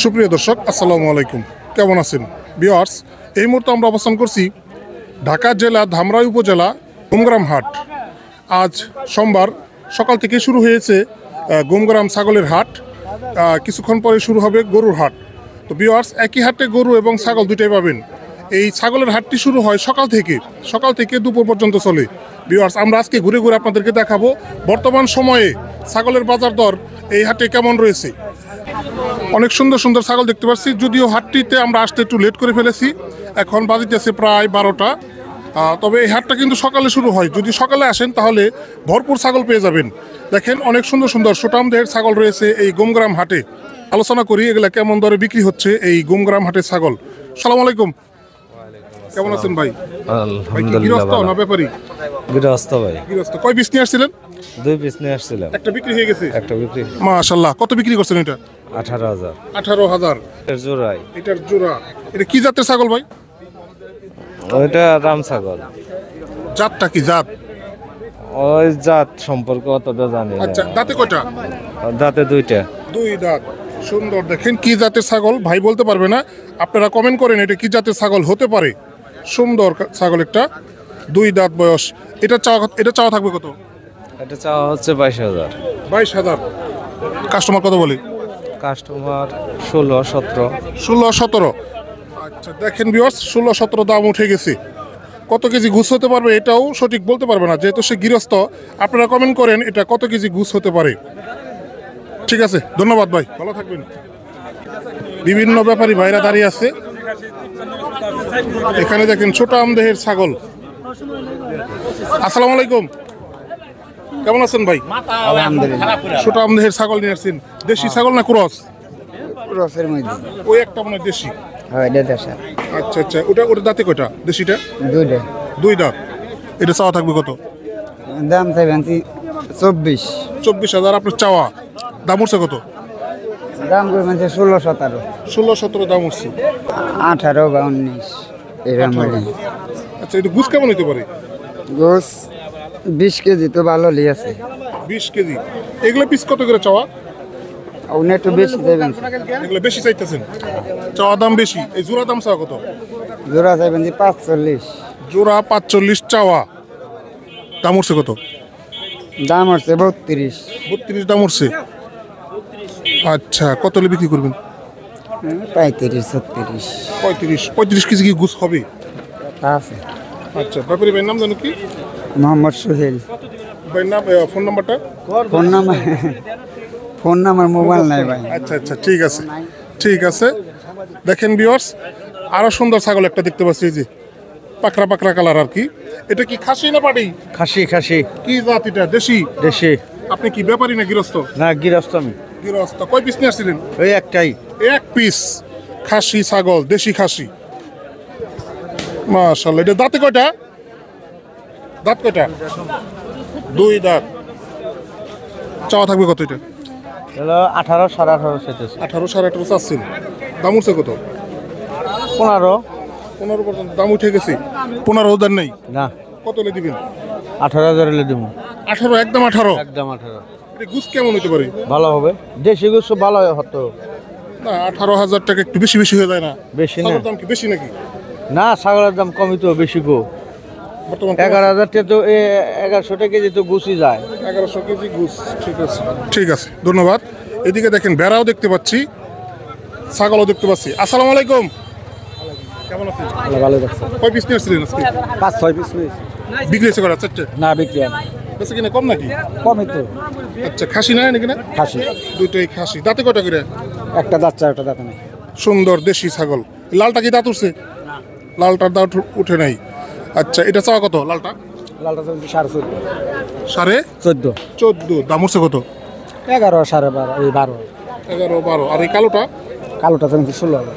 সুপ্রিয় দর্শক আসসালামু আলাইকুম, কেমন আছেন ভিউয়ার্স? এই মুহূর্তে আমরা অবস্থান করছি ঢাকা জেলা ধামরাই উপজেলা গুমগ্রাম হাট। আজ সোমবার সকাল থেকে শুরু হয়েছে গুমগ্রাম ছাগলের হাট। কিছুক্ষণ পরে শুরু হবে গরুর হাট। তো ভিউয়ার্স, একই হাটে গরু এবং ছাগল দুটাই পাবেন। এই ছাগলের হাটটি শুরু হয় সকাল থেকে দুপুর পর্যন্ত চলে। ভিউয়ার্স, আমরা আজকে ঘুরে ঘুরে আপনাদেরকে দেখাবো বর্তমান সময়ে ছাগলের বাজার দর এই হাটে কেমন রয়েছে। অনেক সুন্দর সুন্দর ছাগল দেখতে পাচ্ছি, যদিও হাটটিতে আমরা আসতে একটু লেট করে ফেলেছি। এখন বাজিতেছে প্রায় 12টা। তবে এই হাটটা কিন্তু সকালে শুরু হয়। যদি সকালে আসেন তাহলে ভরপুর ছাগল পেয়ে যাবেন। দেখেন, অনেক সুন্দর সুন্দর সুঠাম দেহের ছাগল রয়েছে এই গুমগ্রাম হাটে। আলোচনা করি এগুলা কেমন দরে বিক্রি হচ্ছে এই গুমগ্রাম হাটের ছাগল। সালাম আলাইকুম, কেমন আছেন ভাই? আলহামদুলিল্লাহ। না ব্যাপারী গৃহস্থ ভাই। গৃহস্থ। কয় পিস নিয়ে আসছিলেন? 2 পিস নিয়ে আসছিলাম। একটা বিক্রি হয়ে গেছে? একটা বিক্রি। মাশাআল্লাহ। কত বিক্রি করছেন এটা? 18,000 18,000 এর জোড়াই। এটার জোড়া। এটা কি জাতের ছাগল ভাই? ওইটা রাম ছাগল। জাতটা কি জাত? ওই জাত সম্পর্কে অতটা জানি না। আচ্ছা, দাঁতে কয়টা? দাঁতে 2টা। 2 দাঁত। সুন্দর। দেখেন কি জাতের ছাগল, ভাই বলতে পারবে না। আপনারা কমেন্ট করেন এটা কি জাতের ছাগল হতে পারে। সুন্দর ছাগল একটা, 2 দাঁত বয়স। এটা চাওয়া থাকবে কত? এটা চাওয়া হচ্ছে 22,000। 22,000। কাস্টমার কত বলে? কাস্টমার 16, 17। 16, 17। আচ্ছা, দেখেন ভিউয়ার্স, 16, 17 দাম উঠে গেছে। কত কেজি ঘুষ হতে পারবে এটাও সঠিক বলতে পারবে না, যেহেতু সে গৃহস্থ। আপনারা কমেন্ট করেন এটা কত কেজি ঘুষ হতে পারে। ঠিক আছে, ধন্যবাদ ভাই, ভালো থাকবেন। বিভিন্ন ব্যাপারী ভাইরা দাঁড়িয়ে আছে। এখানে দেখেন ছোট আমদেহের ছাগল। আসসালামু আলাইকুম, কেমন আছেন ভাই? আলহামদুলিল্লাহ। ছোট আমদেহের ছাগল নিয়ে আসছেন। দেশি ছাগল না ক্রস? ক্রসের মধ্যে। ওই একটা মানে দেশি। হ্যাঁ, এটা দেশা। আচ্ছা আচ্ছা, ওটা দাঁতে কয়টা দেশিটা? 2টা। 2 দাঁত। এটা চাওয়া থাকবে কত? দাম চাইবেন 24। 24,000 আপনার চাওয়া। দাম উঠছে কত? দাম করবেন 16, 17। 16, 17 দাম উঠছে। 18 বা 19 এরকম হলে। আচ্ছা, এটা গুছ কেমন হতে পারে? গোস 20 কেজি তো ভালো লিয়াছে। 20 কেজি। এগুলো পিস কত করে চাওয়া? উনি একটু বেশি দেবেন। এগুলো বেশি চাইতেছেন, চাওয়া দাম বেশি। এই জোড়া দাম চাওয়া কত? জোড়া চাইবেন 45। জোড়া 45 চাওয়া। দাম উঠছে কত? দাম হচ্ছে 32। 32 দাম উঠছে। আচ্ছা, কত হলে বিক্রি করবেন? 35, 36 35 কেজি কি গুছ হবে? আছে। আচ্ছা, ব্যাপারী ভাইয়ের নাম জানো কি? মোহাম্মদ সোহেল। ভাইয়ের নাম, ফোন নাম্বারটা? ফোন নাম্বার মোবাইল নাই ভাই। আচ্ছা আচ্ছা, ঠিক আছে ঠিক আছে। দেখেন ভিউয়ার্স, আরো সুন্দর ছাগল একটা দেখতে পাচ্ছি, এই যে পাকড়া পাকড়া কালার আর কি। এটা কি খাসি না পাটি? খাসি। কি জাত এটা? দেশি? দেশি। আপনি কি ব্যাপারী না গৃহস্থ? না, গৃহস্থ আমি। গৃহস্থ। কয় পিস নিয়ে আসছিলেন? ওই একটাই। 1 পিস খাসি ছাগল, দেশি খাসি। মাশাআল্লাহ। এটা দাঁতে কয়টা? দাঁত কয়টা? 2 দাঁত। চাওয়া থাকবে কত এটা? 18, 18.5 চাইতেছে। 18, 18.5 চাচ্ছেন। দাম উঠছে কত? 15। 15 পর্যন্ত দাম উঠে গেছে। 15,000 নেই? না, কত হলে দিবেন? 18,000 হলে দেবো। 18, একদম 18। একদম 18। এটা গুছ কেমন হতে পারে? ভালো হবে, দেশি গোস ভালো হতো। না, 18,000 টাকা একটু বেশি হয়ে যায় না? বেশি না। ছাগলের দাম কি বেশি নাকি? না, ছাগলের দাম কমই তো, বেশি গো। বর্তমান 11,000 টাকা তো 1100 কেজি তো গুছি যায়। 1100 কেজি গুছ। ঠিক আছে ঠিক আছে, ধন্যবাদ। এদিকে দেখেন বেড়াও দেখতে পাচ্ছি, ছাগলও দেখতে পাচ্ছি। আসসালামু আলাইকুম, কেমন আছেন? ভালো দেখছে। কয় পিস নিয়ে আসছিলেন আজকে? 5-6 পিস নিয়েছি। বিক্রি হয়েছে কটা? 4টে? না, বিক্রি হয় না। বেশি কিনা কম নাকি? কমই তো। আচ্ছা, খাসি না নাকি? না, খাসি। দুটোই খাসি। দাঁতে কয়টা করে? একটা দাঁত, 4টা দাঁত নেই। সুন্দর দেশি ছাগল। লালটা কি দাঁত উঠছে? লালটার দাঁত উঠে নাই। আচ্ছা, এটা চাওয়া কত লালটা? লালটা চলছে 14.5। 14.5? 14 দাম উঠছে কত? 11, 12.5, এই 12। 11, 12। আর এই কালোটা? কালোটা চলছে 16।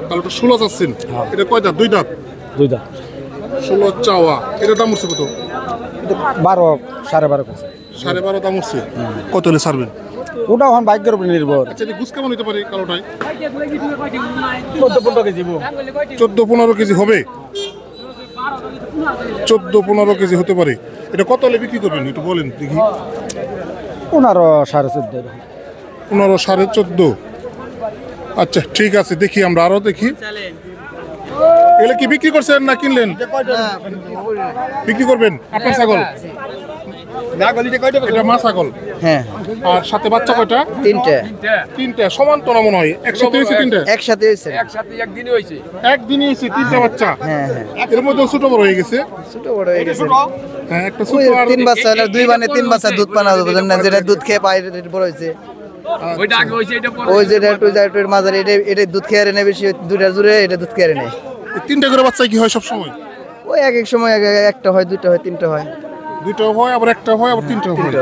কালোটা 16 চাচ্ছেন? এটা কয় দাঁত? 2 দাঁত। 2 দাঁত। 16 চাওয়া। এটার দাম উঠছে কত? এটা 12, 12.5 কাছে। 12.5 দাম উঠছে। কত হলে ছাড়বেন? ওটা এখন ভাগ্যের উপর নির্ভর। আচ্ছা, এটা গুছ কেমন হতে পারে কালোটায়? 14-15 কেজি। 14-15 কেজি হবে। 14-15 কেজি হতে পারে। এটা কত হলে বিক্রি করবেন একটু বলেন দেখি। 15, 14.5। 15, 14.5। আচ্ছা ঠিক আছে, দেখি আমরা আরো দেখি। এগুলো কি বিক্রি করছেন না কিনলেন? বিক্রি করবেন আপনার ছাগল? এটা মা ছাগল। হ্যাঁ আর সাথে বাচ্চা কয়টা? তিনটা। সমান তো না মনে হয়, একসাথে হয়েছে তিনটা? একসাথে হয়েছে। একদিনই হয়েছে তিনটা বাচ্চা। হ্যাঁ এর মধ্যে ছোট বড় হয়ে গেছে। ছোট বড় হয়ে গেছে। হ্যাঁ একটা ছোট আর 3 বাচ্চা হলো, 2 বানে 3 বাচ্চা দুধ পানা বুঝেন না, যেটা দুধ খেয়ে পায় এটা বড় হয়েছে। ওই যেটা একটু মাঝারি এটা দুধ খেয়ে নেয় বেশি, দুইটা জুড়ে এটা দুধ খেয়ে নেয়। তিনটা করে বাচ্চা কি হয় সব সময়? ওই এক এক সময় একটা হয়, দুইটা হয়, তিনটা হয়। দুইটা হয়, আবার একটা হয়, আবার তিনটা হয়।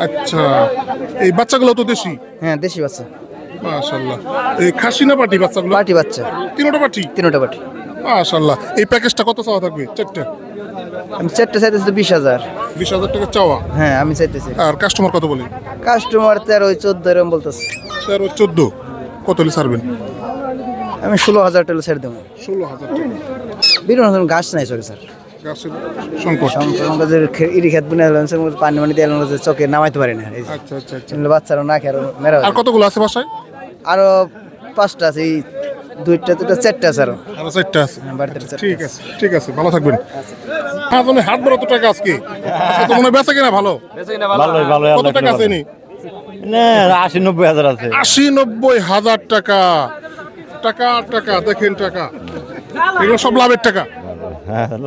আচ্ছা, এই বাচ্চাগুলো তো দেশি? হ্যাঁ দেশি বাচ্চা। মাশাআল্লাহ। এই খাসি না পাটি বাচ্চাগুলো? পাটি বাচ্চা। তিনটা পাটি? তিনটা পাটি। মাশাআল্লাহ। এই প্যাকেজটা কত চাওয়া থাকবে? চারটা? আমি চারটা চাইতেছি 20,000। 20,000 টাকা চাওয়া? হ্যাঁ আমি চাইতেছি। আর কাস্টমার কত বলে? কাস্টমার 13-14 এরকম বলতেছে। 13-14 কত হলে ছাড়বেন? আমি 16,000 টাকা ছেড়ে দেবো। 16,000 টাকা। বিরোধন গাছ নাই সরি স্যার, গাছের সংকট। আমাদের ইরি খেত বুনে পানি মানি দিয়ে চোখে নামাইতে পারি না। আচ্ছা আচ্ছা আচ্ছা। বাচ্চারা না খেয়ে মেরা। আর কতগুলো আছে বাসায়? আরো 5টা আছে, এই 2টা 4টা আছে আরো। আরো 4টা আছে। বাড়িতে 4টা। ঠিক আছে ঠিক আছে, ভালো থাকবেন। হ্যাঁ তুমি হাত বড় তো টাকা আজকে তো মনে বেচা কিনা ভালো? কত টাকা আছে নি? 80-90 হাজার আছে। 80-90 হাজার টাকা। টাকা আর টাকা, দেখেন টাকা, এগুলো সব লাভের টাকা।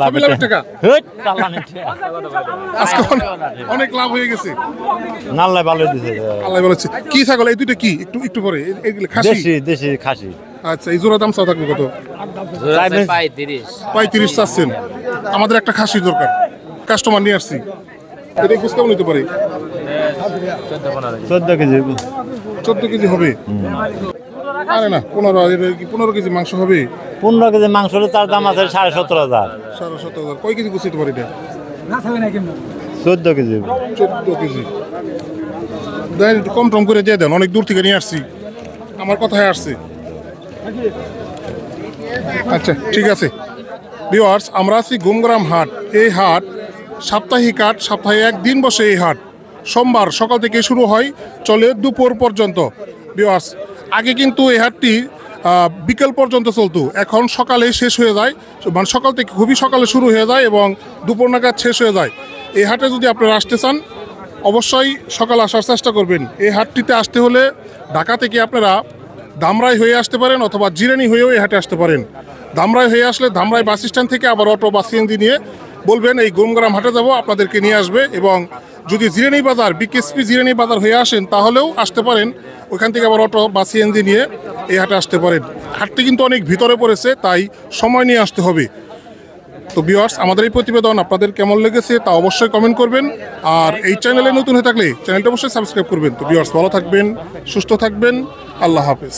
সবই লাভের টাকা। আজকে অনেক লাভ হয়ে গেছে। আল্লাহ ভালো দিছে। আল্লাহ বলেছে। কি ছাগল এই দুটো? কি একটু একটু পরে এগুলো খাসি? দেশি খাসি। আচ্ছা, এই জোড়া দাম চাও থাকবে কত? 35 চাচ্ছেন। আমাদের একটা খাসি দরকার, কাস্টমার নিয়ে আসছি। এটা গুছ কেমন নিতে পারে? 14 কেজি। 14 কেজি হবে? আরে না, 15 কেজি মাংস হবে। 15 কেজি মাংস তার দাম আছে 17,500। 17,500। কয় কেজি গুছিতে পারি এটা? 14 কেজি। 14 কেজি। দেন একটু কম টম করে দিয়ে দেন, অনেক দূর থেকে নিয়ে আসছি, আমার কথায় আসছে। আচ্ছা ঠিক আছে ভিউয়ার্স, আমরা আছি গুমগ্রাম হাট। এই হাট সাপ্তাহিক হাট, সপ্তাহে একদিন বসে এই হাট। সোমবার সকাল থেকে শুরু হয়, চলে দুপুর পর্যন্ত। ভিউয়ার্স, আগে কিন্তু এই হাটটি বিকেল পর্যন্ত চলতো, এখন সকালে শেষ হয়ে যায়। মানে সকাল থেকে খুবই সকালে শুরু হয়ে যায় এবং দুপুর নাগাদ শেষ হয়ে যায়। এই হাটে যদি আপনারা আসতে চান অবশ্যই সকাল আসার চেষ্টা করবেন। এই হাটটিতে আসতে হলে ঢাকা থেকে আপনারা ধামরাই হয়ে আসতে পারেন অথবা জিরানি হয়েও এই হাটে আসতে পারেন। ধামরাই হয়ে আসলে ধামরাই বাস স্ট্যান্ড থেকে আবার অটো বা সিএনজি নিয়ে বলবেন এই গুমগ্রাম হাটে যাব, আপনাদেরকে নিয়ে আসবে। এবং যদি জিরানি বাজার বিকেএসপি জিরানি বাজার হয়ে আসেন তাহলেও আসতে পারেন, ওইখান থেকে আবার অটো বা সিএনজি নিয়ে এই হাটে আসতে পারেন। হাটটি কিন্তু অনেক ভিতরে পড়েছে, তাই সময় নিয়ে আসতে হবে। তো ভিউয়ার্স, আমাদের এই প্রতিবেদন আপনাদের কেমন লেগেছে তা অবশ্যই কমেন্ট করবেন। আর এই চ্যানেলে নতুন হয়ে থাকলে চ্যানেলটা অবশ্যই সাবস্ক্রাইব করবেন। তো ভিউয়ার্স, ভালো থাকবেন, সুস্থ থাকবেন, আল্লাহ হাফেজ।